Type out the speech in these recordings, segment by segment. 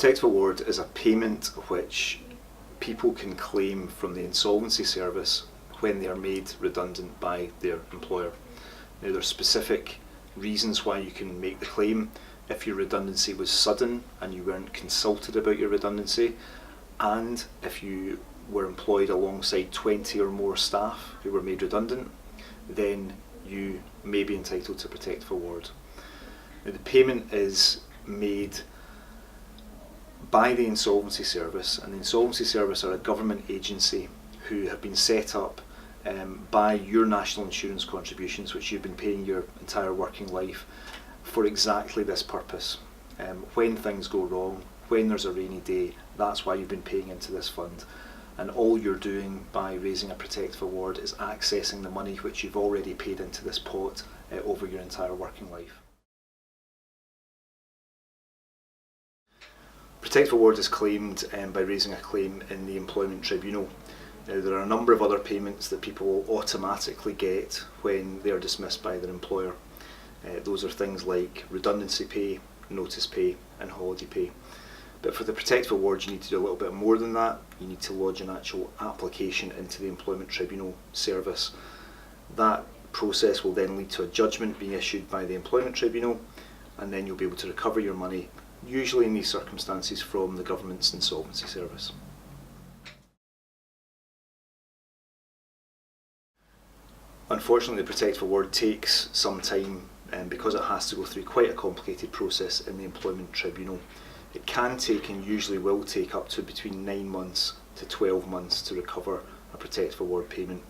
Protective Award is a payment which people can claim from the insolvency service when they are made redundant by their employer. Now, there are specific reasons why you can make the claim. If your redundancy was sudden and you weren't consulted about your redundancy, and if you were employed alongside 20 or more staff who were made redundant, then you may be entitled to Protective Award. Now, the payment is made by the Insolvency Service, and the Insolvency Service are a government agency who have been set up by your national insurance contributions, which you've been paying your entire working life, for exactly this purpose. When things go wrong, when there's a rainy day, that's why you've been paying into this fund. And all you're doing by raising a Protective Award is accessing the money which you've already paid into this pot over your entire working life. Protective Award is claimed by raising a claim in the Employment Tribunal. Now, there are a number of other payments that people will automatically get when they are dismissed by their employer. Those are things like redundancy pay, notice pay and holiday pay. But for the Protective Award you need to do a little bit more than that. You need to lodge an actual application into the Employment Tribunal service. That process will then lead to a judgment being issued by the Employment Tribunal, and then you'll be able to recover your money, usually in these circumstances from the government's insolvency service. Unfortunately, the Protective Award takes some time because it has to go through quite a complicated process in the Employment Tribunal. It can take, and usually will take, up to between 9 months to 12 months to recover a Protective Award payment.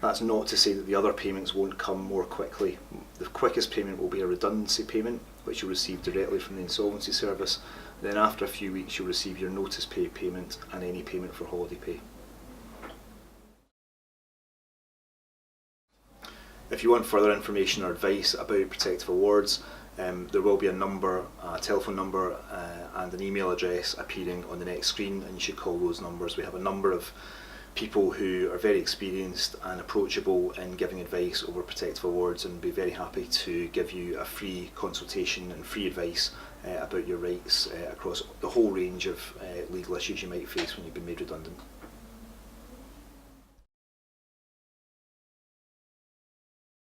That's not to say that the other payments won't come more quickly. The quickest payment will be a redundancy payment, which you'll receive directly from the Insolvency Service. Then after a few weeks you'll receive your notice pay payment and any payment for holiday pay. If you want further information or advice about Protective Awards, there will be a number, a telephone number and an email address appearing on the next screen, and you should call those numbers. We have a number of people who are very experienced and approachable in giving advice over Protective Awards, and be very happy to give you a free consultation and free advice about your rights across the whole range of legal issues you might face when you've been made redundant.